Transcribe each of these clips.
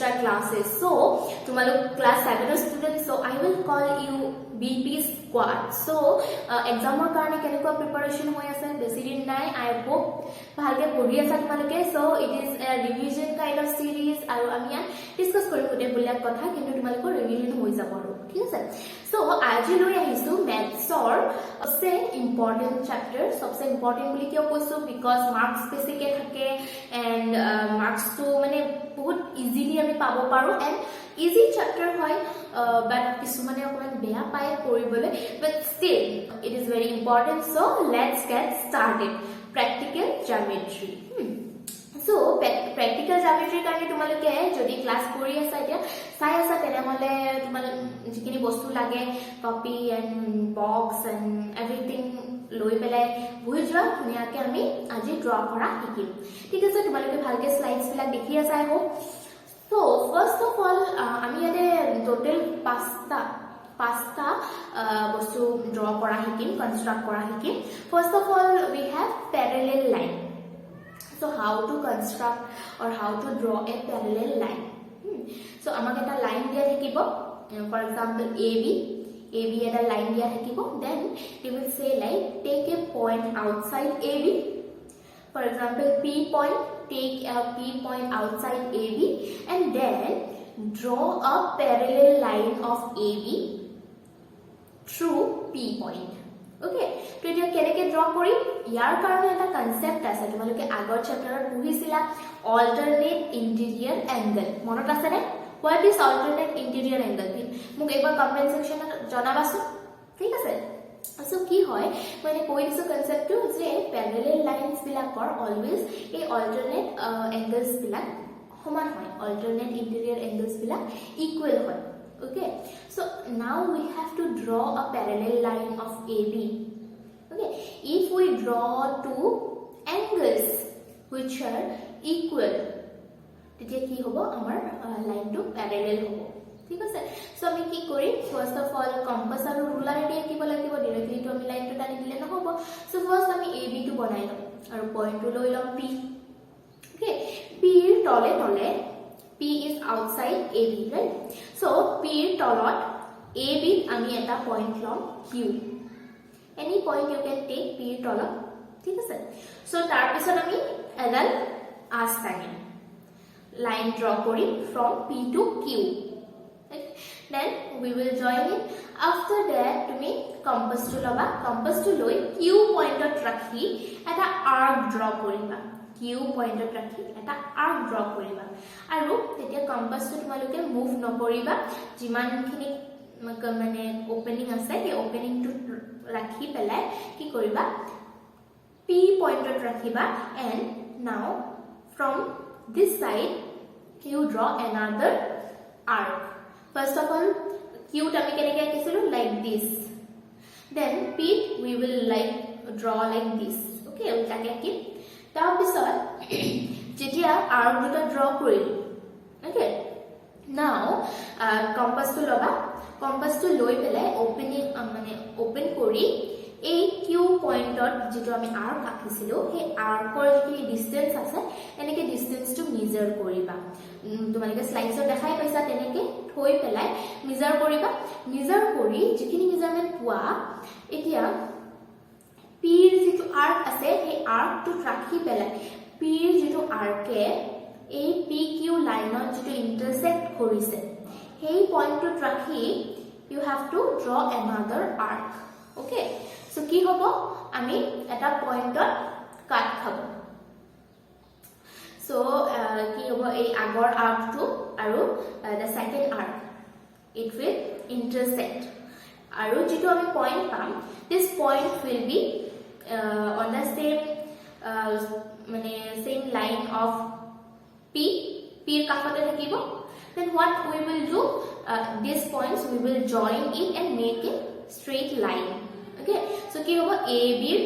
extra classes. So tomorrow class 7 students, so I will call you BP squad. So exam karone kenekwa preparation hoy ase besi din nai. I hope bhalke pori asa tumaloke. So it is a revision kind of series aru ami discuss korim gote bulia kotha kintu tumaloko revision hoy jabo aru thik ase. So aji loi ahisu maths or सबसे important chapter सबसे important বুলি কিয় কৈছো because marks বেছিকে থাকে and marks to মানে বহুত easily আমি পাব পাৰো and easy chapter হয় but কিছুমানে অকমান বেয়া পায় পঢ়িবলৈ but still it is very important. So let's get started. Practical geometry. So practical geometry কাৰণে তোমালোকে যদি ক্লাস কৰি আছা এতিয়া চাই আছা তেনেহলে তোমাল যিখিনি বস্তু লাগে copy and box and everything লৈ পেলাই বহি যোৱা ধুনীয়াকে আমি আজি ড্ৰ কৰা শিকিম ঠিক আছে তোমালোকে ভালকে স্লাইডছ বিলাক দেখি আছা আই hope So first of all আমি ইয়াতে টোটাল পাঁচটা বস্তু ড্ৰ কৰা শিকিম কনস্ট্ৰাক্ট কৰা শিকিম First of all we have parallel line. So how to construct or how to draw a parallel line. So amak eta line dia thakibo for example AB eta line dia thakibo then you will say like take a point outside AB. For example P point, take a P point outside AB and then draw a parallel line of AB through P point. Okay, to এতিয়া কেনেকে draw কৰিম ইয়াৰ কাৰণে এটা concept আছে তোমালোকে আগৰ চেপ্টাৰত পঢ়িছিলা alternate interior angle মনত আছে নে what is alternate interior angle মোক একবাৰ কমেন্ট সেকশনত জনাবাছো ঠিক আছে সো কি হয় মানে কৈ দিছো কনসেপ্টটো যে parallel lines বিলাকৰ always এই alternate angles বিলাক সমান হয় alternate interior angles বিলাক equal হয় Okay, so now we have to draw a parallel line of AB. Okay, if we draw two angles which are equal, তেতিয়া কি হ'ব আমাৰ লাইন টো প্যাৰেলেল হ'ব ঠিক আছে সো আমি কি কৰিম ফাৰ্স্ট অফ অল কম্পাস আৰু ৰুলাৰ এটি আঁকিব লাগিব ডাইৰেক্টলি তো আমি লাইনটো টানি দিলে নহব সো ফাৰ্স্ট আমি AB টো বনাই লম আৰু পইণ্টটো লৈ লম P Okay, P ৰ তলে P is outside AB, right? So P tolot AB আমি এটা point লম Q. Any point you can take P tolot. ঠিক আছে? So তাৰ পিছত আমি এডাল আঁচ টানিম। Line draw কৰিম from P to Q. Okay? Then we will join it. After that তুমি compass টো লবা compass টো লৈ Q পইণ্টত ৰাখি এটা arc draw কৰিবা Q পইণ্টত ৰাখি এটা আৰ্ক ড্ৰ কৰিবা আৰু তেতিয়া কম্পাসটো তোমালোকে মুভ নকৰিবা যিমানখিনি মানে ওপেনিং আছে এই ওপেনিংটো ৰাখি পেলাই কি কৰিবা P পইণ্টত ৰাখিবা and now from this side you draw another arc first of all Q আমি কেনেকৈ আঁকিছিলো like this then P we will like draw like this okay ওটাকে আঁকি তাৰ পিছত যেতিয়া আৰ্ক দুটা ড্ৰ কৰিল ওকে নাও কম্পাস টো লবা কম্পাস টো লৈ পেলাই ওপেনিং মানে ওপেন কৰি এই কিউ পইণ্টত যেটো আমি আৰ্ক আঁকিছিলো সেই আৰ্কৰ যি ডিসটেন্স আছে এনেকে ডিসটেন্স টো মেজাৰ কৰিবা তোমালোকে স্লাইডছত দেখাই পাইছা তেনেকে থৈ পেলাই মেজাৰ কৰিবা মেজাৰ কৰি যিখিনি মেজাৰমেন্ট পোৱা এতিয়া P ৰ যেটো আৰ্ক আছে সেই আৰ্ক টো ৰাখি পেলাই P ৰ যেটো আৰ্কে এই PQ লাইনত যেটো ইন্টাৰসেক্ট কৰিছে সেই পইণ্টটো ৰাখি you have to draw another arc okay so কি হ'ব আমি এটা পইণ্টত কাট খাব so কি হ'ব এই আগৰ আৰ্কটো আৰু the second arc it will intersect আৰু যেটো আমি পইণ্ট পাম this point will be on the same মানে same line of P ৰ কাষতে থাকিব then what we will do these points we will join it and make a straight line okay so কি হ'ব AB ৰ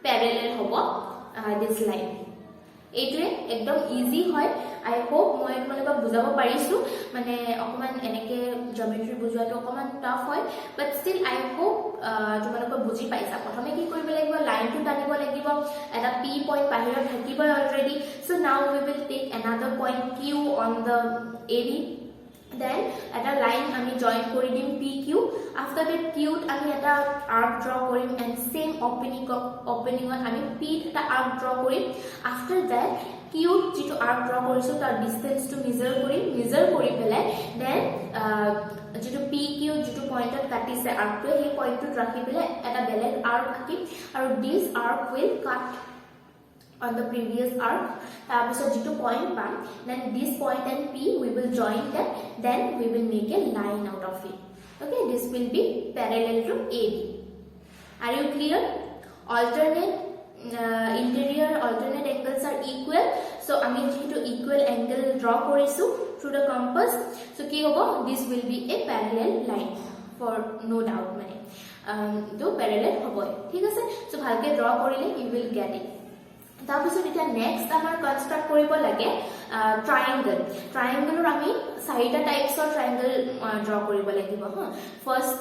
parallel হ'ব this line এইটোৱে একদম ইজি হয় আই হোপ মই তোমালোকক বুজাব পাৰিছো মানে অকমান এনেকে জিওমেট্ৰি বুজোৱাটো অকমান টাফ হয় বাট ষ্টিল আই হোপ তোমালোকক বুজি পাইছা প্ৰথমে কি কৰিব লাগিব লাইনটো টানিব লাগিব এটা P পইণ্ট বাহিৰত থাকিব already so now we will take another point Q on the AB. Then at a line আমি join কৰি দিম PQ. After that Q আমি এটা arc draw কৰিম and same opening আমি P এটা arc draw কৰিম. After that Q যেটো arc draw কৰিছো তাৰ distance to measure কৰি পেলাই then যেটো PQ যেটো পইণ্টত কাটিছে arc টো সেই পইণ্টটো ৰাখি পেলাই এটা বেলেগ arc আঁকিম আৰু this arc will cut on the previous arc. তাৰপিছত যেটো point পাম then this point and P we will join them, then we will make a line out of it. Okay, this will be parallel to AB. Are you clear? Alternate interior alternate angles are equal, so আমি যেটো equal angle draw কৰিছো through the compass, so কি হ'ব, this will be a parallel line for no doubt মানে তো parallel হ'ব, ঠিক আছে. so ভালকে draw কৰিলে you will get it. তাৰপিছত এটা নেক্সট আমাৰ কনস্ট্ৰাক্ট কৰিব লাগে ট্ৰায়াঙ্গলৰ আমি চাৰিটা টাইপছৰ ট্ৰায়াঙ্গল ড্ৰ কৰিব লাগিব হা. ফাৰ্স্ট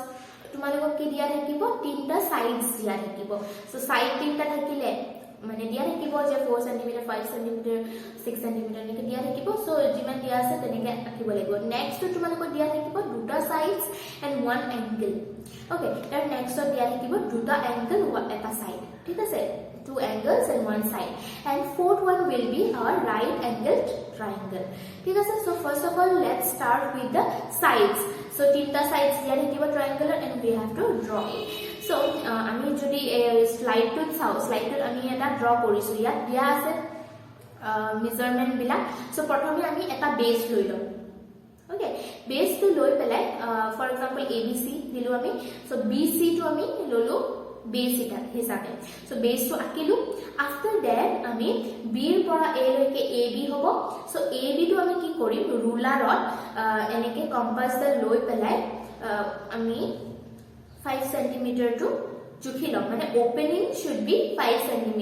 তোমালোকক কি দিয়া থাকিব, তিনটা সাইডস দিয়া থাকিব. সো সাইড তিনটা থাকিলে মানে দিয়া থাকিব যে 4 cm 5 cm 6 cm এনেকে দিয়া থাকিব. সো যিমান দিয়া আছে তেনেকে আঁকিব লাগিব. নেক্সট তোমালোকক দিয়া থাকিব দুটা sides and one angle. Okay, তাৰ নেক্সট দিয়া থাকিব দুটা এংগল এটা সাইড, ঠিক আছে, two angles and one side, and fourth one will be our right angled triangle, ঠিক আছে. so first of all let's start with the sides. so tinta sides দিয়া থাকিব triangular and we have to draw it. so আমি যদি slide to চাও, slide to আমি এটা draw কৰিছো, ইয়াত দিয়া আছে measurement বিলাক. so প্ৰথমে আমি এটা base লৈ লম. okay, base to লৈ পেলাই for example ABC দিলো আমি. so BC to আমি ললো base এটা হিসাবে. so base to আঁকিলো. after that আমি B ৰ পৰা A লৈকে AB হ'ব. so AB to আমি কি কৰিম, ৰুলাৰত এনেকে কম্পাছডাল লৈ পেলাই আমি 5 cm to জুখি লম. মানে ওপেনিং শুড বি 5 cm,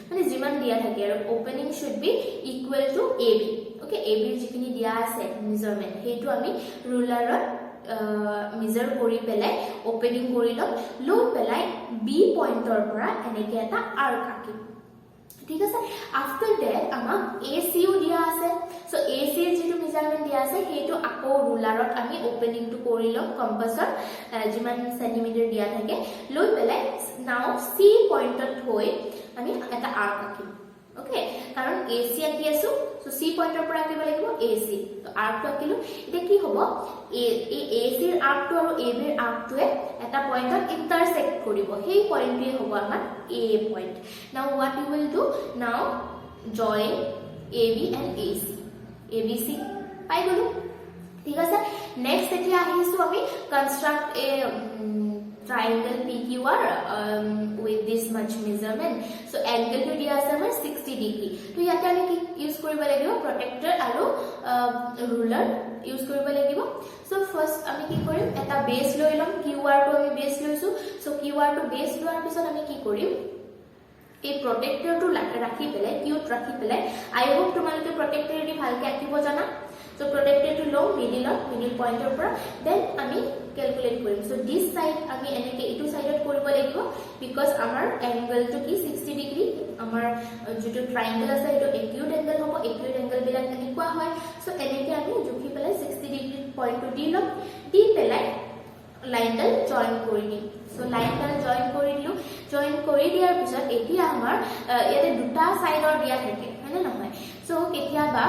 মানে যিমান দিয়া থাকে আৰু opening should be equal to AB. Okay, AB যিখিনি দিয়া আছে মেজাৰমেন্ট সেইটো আমি ৰুলাৰত মেজাৰ কৰি পেলাই ওপেনিং কৰি লম. লৈ পেলাই বি পইণ্টৰ পৰা এনেকে এটা আৰ্ক আঁকিম, ঠিক আছে. আফটাৰ দ্যাট আমাক ACও দিয়া আছে. সো AC ৰ যেটো মেজাৰমেন্ট দিয়া আছে সেইটো আকৌ ৰুলাৰত আমি ওপেনিংটো কৰি লম কম্পাছৰ যিমান সেন্টিমিটাৰ দিয়া থাকে. লৈ পেলাই নাও C পইণ্টত থৈ আমি এটা আৰ্ক আঁকিম. ওকে, কাৰণ AC আঁকি আছো, সো C পইণ্টৰ পৰা আঁকিব লাগিব AC. তো আৰ্কটো আঁকিলো. এতিয়া কি হ'ব, AC ৰ আৰ্কটো আৰু AB ৰ আৰ্কটোৱে এটা পইণ্টত ইন্টাৰসেক্ট কৰিব. সেই পইণ্টটোৱে হ'ব আমাৰ A পইণ্ট. নাও what you will do, now join AB and AC. ABC পাই গলো, ঠিক আছে. নেক্সট এতিয়া আহিছো আমি কনস্ট্ৰাক্ট এ triangle PQR with this much measurement. so angle to dia ase amar 60 degree. to yate ami ki use koriba lagibo, protractor aru ruler use koriba lagibo. so first ami ki korim, eta base loi lom. QR to ami base loisu. so QR to base loar pisot ami ki korim, এই প্ৰটেক্টৰটো ৰাখি পেলাই cute ৰাখি পেলাই আই hope তোমালোকে protector দি ভালকে আঁকিব জানা. So প্ৰটেক্টৰটো লও মিডিল পইণ্টৰ পৰা, দেন আমি ক্যালকুলেট কৰিম. সো দিস সাইড আমি এনেকে ইটো সাইডত কৰিব লাগিব বিকজ আমাৰ এংগলটো কি 60 ডিগ্ৰী. আমাৰ যেটো ট্ৰায়াঙ্গল আছে এটো একিউট এংগল হ'ব. একিউট এংগল বিলাক এনেকুৱা হয়. সো এনেকে আমি জুখি পেলাই 60 ডিগ্ৰী পইণ্টটো দি লম. দি পেলাই লাইনডাল জয়েন কৰি দিম. সো লাইনডাল জয়েন কৰি দিলো. জয়েন কৰি দিয়াৰ পিছত এতিয়া আমাৰ ইয়াতে দুটা সাইডৰ দিয়া থাকে, হয়নে নহয়. সো কেতিয়াবা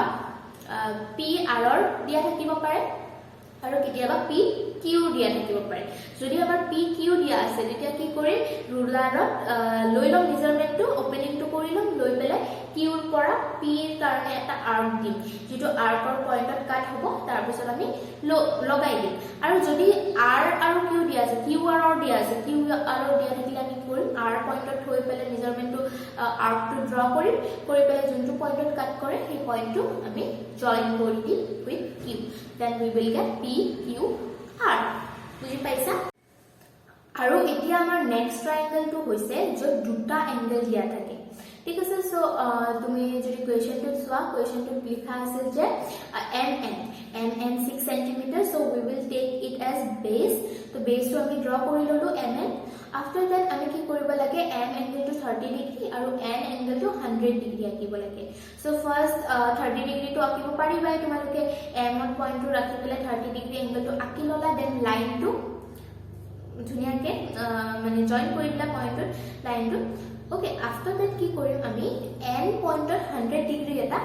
P R ৰ দিয়া থাকিব পাৰে আৰু কেতিয়াবা P Q দিয়া থাকিব পাৰে. যদি আমাৰ P Q দিয়া আছে তেতিয়া কি কৰিম, ৰুলাৰত লৈ লম মেজাৰমেন্টটো, ওপেনিংটো কৰি লম. লৈ পেলাই Q ৰ পৰা P ৰ কাৰণে এটা আৰ্ক দিম, যেটো আৰ্কৰ পইণ্টত কাট হ'ব. তাৰ পিছত আমি লগাই দিম. আৰু যদি R আৰু Q দিয়া আছে, Q R দিয়া আছে, Q R দিয়া থাকিলে আমি কৰিম R পইণ্টত থৈ পেলাই মেজাৰমেন্টটো আৰ্কটো ড্ৰ কৰিম. কৰি পেলাই যোনটো পইণ্টত কাট কৰে সেই পইণ্টটো আমি জয়েন কৰি দিম with Q. then we will get P Q R. বুজি পাইছা? আৰু এতিয়া আমাৰ নেক্সট ট্ৰায়াঙ্গলটো হৈছে য'ত দুটা এংগল দিয়া থাকে, ঠিক আছে. সো তুমি যদি কোৱেশ্চনটো চোৱা কুৱেশ্যনটো লিখা আছিল যে mn 6 cm, so we will take it as base. তো বেসটো আমি ড্ৰ কৰি ললো mn. After that আমি কি কৰিব লাগে, m angle to 30 degree আৰু n angle to 100 degree আঁকিব লাগে. So first 30 degree to আঁকিব পাৰিবা তোমালোকে, m ত পইণ্টটো ৰাখি পেলাই 30 degree angle to আঁকি ললা, দেন লাইনটো ধুনিয়াকে মানে জয়েন কৰি দিলা পইণ্টত লাইনটো. ওকে, আফটাৰ দ্যাট কি কৰিম আমি n পইণ্টত 100 ডিগ্ৰী এটা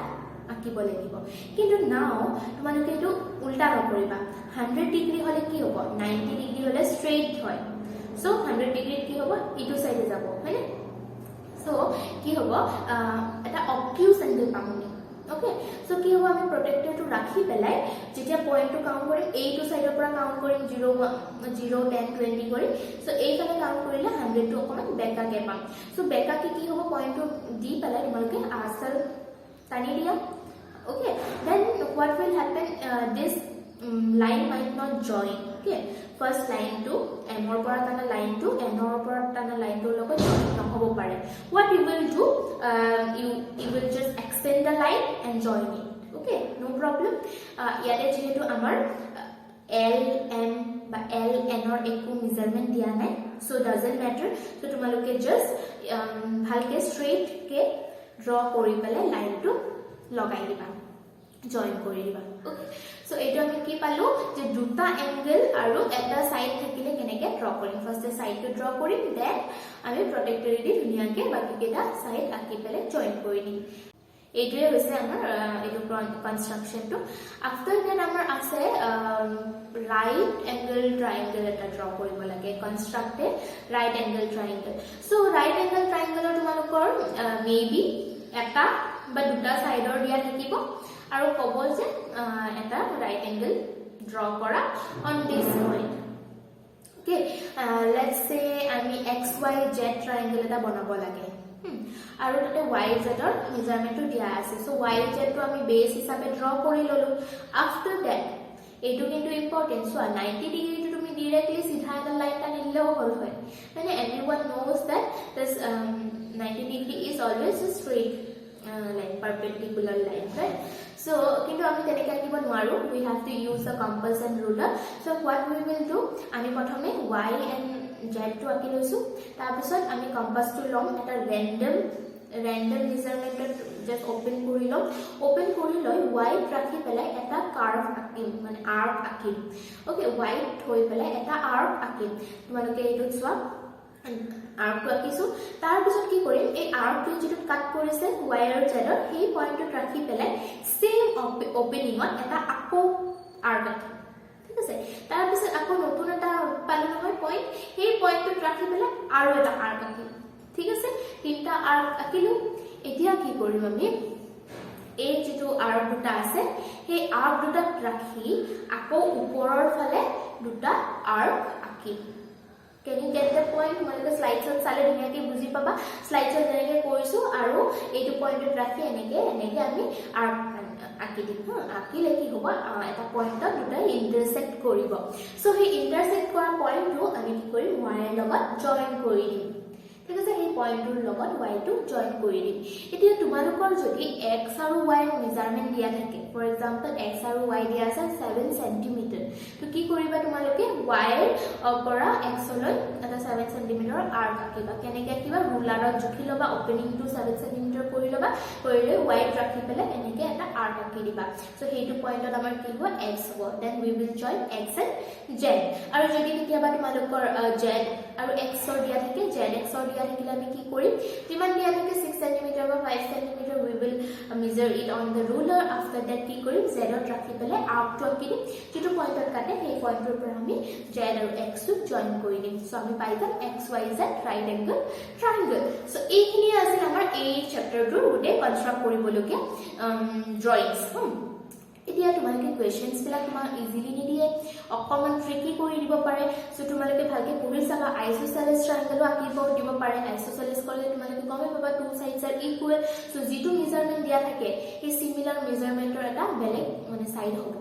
আঁকিব লাগিব. কিন্তু নাও তোমালোকে এইটো উল্টা নকৰিবা. 100 ডিগ্ৰী হলে কি হ'ব, 90 ডিগ্ৰী হলে ষ্ট্ৰেইট হয়. সো 100 ডিগ্ৰীত কি হ'ব, ইটো সাইডে যাব, হয়নে? সো কি হ'ব, এটা অবটিউজ এংগল পাম আমি. ওকে, সো কি হ'ব, আমি প্ৰটেক্টৰটো ৰাখি পেলাই যেতিয়া পইণ্টটো কাউণ্ট কৰিম, এইটো সাইডৰ পৰা কাউণ্ট কৰিম 0 0 10 20 কৰি. সো এইফালে কাউণ্ট কৰিলে 100 টো অকমান বেকাকে পাম. সো বেকাকে কি হ'ব, পইণ্টটো দি পেলাই তোমালোকে আৰ্চাৰ টানি দিয়া. Okay, then what will happen, this line might not join. Okay, first line to m or পৰা টানা line to n or পৰা টানা line to লগত join নহব পাৰে. What you will do, you will just extend the line and join it. Okay, no problem. ইয়াতে যেহেতু আমাৰ l m বা l n or একো মেজারমেন্ট দিয়া নাই, so doesn't matter. so তোমালোকে just ভালকে straight কে draw কৰি পেলাই লাইনটো লগাই দিবা, জয়েন কৰি দিবা. ওকে, সো এইটো আমি কি পালো যে দুটা এংগল আৰু এটা সাইড থাকিলে কেনেকে ড্ৰ কৰিম. ফাৰ্স্টে সাইডটো ড্ৰ কৰিম, দেন আমি প্ৰটেক্টৰেদি ধুনিয়াকে বাকি কেটা সাইড আঁকি পেলাই জয়েন কৰি দিম. এইটোৱে হৈছে আমাৰ এইটো কনস্ট্ৰাকশনটো. আফটাৰ দেন আমাৰ আছে ৰাইট এংগল ট্ৰায়াঙ্গল এটা ড্ৰ কৰিব লাগে, constructed right angle triangle. So right angle ট্ৰায়াঙ্গলৰ তোমালোকৰ মেবি এটা বা দুটা সাইডৰ দিয়া থাকিব আৰু ক'ব যে এটা ৰাইট এংগল ড্ৰ কৰা on this point. Okay, let's say আমি XYZ ট্ৰায়াঙ্গল এটা বনাব লাগে আৰু তাতে YZ ৰ মেজাৰমেন্টটো দিয়া আছে. সো YZ টো আমি বেস হিচাপে ড্ৰ কৰি ললো. আফটাৰ দ্যাট এইটো কিন্তু ইম্পৰ্টেন্ট, সো 90 ডিগ্ৰী টো তুমি ডাইৰেক্টলি সিধা এটা লাইন টানিলেও হ'ল হয়, মানে এভৰিওয়ান knows that this 90 degree is always a straight like perpendicular line, right? So কিন্তু আমি তেনেকৈ আঁকিব নোৱাৰো, we have to use the compass and ruler. So what we will do, আমি প্ৰথমে y and z টো আঁকি লৈছো, তাৰ পিছত আমি কম্পাসটো লম, এটা ৰেন্ডম মেজাৰমেন্টত জাস্ট ওপেন কৰি লম, ওপেন কৰি লৈ y ৰাখি পেলাই এটা কাৰ্ভ আঁকিম, মানে আৰ্ক আঁকিম. ওকে, y থৈ পেলাই এটা আৰ্ক আঁকিম. তোমালোকে এইটো চোৱা, আৰ্কটো আঁকিছো. তাৰ পিছত কি কৰিম, এই আৰ্কটো যেটো কাট কৰিছে y আৰু z ৰ সেই পইণ্টত ৰাখি পেলাই সেম ওপেনিঙত এটা আকৌ আৰ্ক আঁকিম. ঠিক আছে, তাৰ পিছত আকৌ নতুন এটা পালো নহয় পইণ্ট, সেই পইণ্টত ৰাখি পেলাই আৰু এটা আৰ্ক আঁকিম. ঠিক আছে, তিনটা আৰ্ক আঁকিলো. এতিয়া কি কৰিম, আমি এই যেটো আৰ্ক দুটা আছে সেই আৰ্ক দুটাত ৰাখি আকৌ ওপৰৰ ফালে দুটা arc আঁকিম. Can you get the point? তোমালোকে স্লাইডছত চালে ধুনীয়াকৈ বুজি পাবা. স্লাইডছত যেনেকৈ কৰিছো আৰু এইটো পইণ্টত ৰাখি এনেকৈ আমি আৰ্ক আঁকি দিম. আঁকিলে কি হ'ব, এটা পইণ্টত দুটাই ইণ্টাৰসেক্ট কৰিব. সো সেই ইণ্টাৰসেক্ট কৰা পইণ্টটো আমি কি কৰিম, y ৰ লগত জয়েন কৰি দিম. ঠিক আছে, সেই পইণ্টটোৰ লগত y টো জয়েন কৰি দিম. এতিয়া তোমালোকৰ যদি x আৰু y মেজাৰমেন্ট দিয়া থাকে, ফৰ এক্সাম্পল x আৰু y দিয়া আছে 7 cm, তো কি কৰিবা, তোমালোকে y ৰ পৰা x লৈ এটা 7 cm আৰ্ক আঁকিবা. কেনেকৈ আঁকিবা, ৰুলাৰত জুখি ল'বা, ওপেনিংটো 7 cm কৰি ল'বা, কৰি লৈ y ত ৰাখি পেলাই এনেকৈ এটা আৰ্ক আঁকি দিবা. সো সেইটো পইণ্টত আমাৰ কি হ'ব, x হ'ব. Then we will join x and z. আৰু যদি কেতিয়াবা তোমালোকৰ z আৰু x ৰ দিয়া থাকে, zx ৰ দিয়া থাকিলে আমি কি কৰিম, যিমান দিয়া থাকে 6 cm বা 5 cm, we will measure it on the ruler. After that কি কৰিম, z ত ৰাখি পেলাই আৰ্কটো আঁকি দিম, যেটো পইণ্টত কাটে সেই পইণ্টৰ পৰা আমি z আৰু x টো জয়েন কৰি দিম. সো আমি পাই যাম XYZ right angle triangle. So এইখিনি আছিল আমাৰ এই চেপ্টাৰটোৰ গোটেই কনস্ট্ৰাক্ট কৰিবলগীয়া ড্ৰয়িংছ. এতিয়া তোমালোকে কুৱেশ্যনছ বিলাক তোমাৰ ইজিলি নিদিয়ে, অকমান ট্ৰিকি কৰি দিব পাৰে. সো তোমালোকে ভালকে পঢ়ি চাবা. আইসোসেলেস ট্ৰায়াঙ্গল আঁকিব দিব পাৰে. আইসোসেলেস ক'লে তোমালোকে গমে পাবা two sides are equal. So যেটো মেজাৰমেন্ট দিয়া থাকে সেই সিমিলাৰ মেজাৰমেন্টৰ এটা বেলেগ মানে সাইড হ'ব.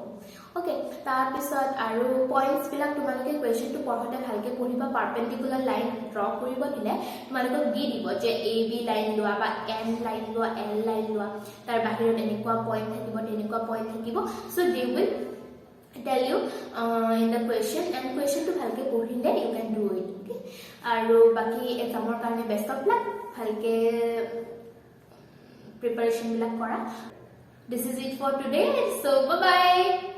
ওকে তাৰপিছত আৰু পইণ্টছ বিলাক তোমালোকে কুৱেশ্যনটো পঢ়োঁতে ভালকৈ পঢ়িবা পাৰপেণ্ডিকুলাৰ লাইন ড্ৰ কৰিব দিলে তোমালোকক দি দিব যে এ বি লাইন লোৱা বা এন লাইন লোৱা এল লাইন লোৱা তাৰ বাহিৰত এনেকুৱা পইণ্ট থাকিব তেনেকুৱা পইণ্ট থাকিব so' they will tell you in the question and কুৱেশ্যনটো ভালকৈ পঢ়িলে you can do it okay আৰু বাকী এক্সামৰ কাৰণে বেষ্ট অফ লাক ভালকৈ প্ৰিপাৰেশ্যনবিলাক কৰা this is it for today so' bye by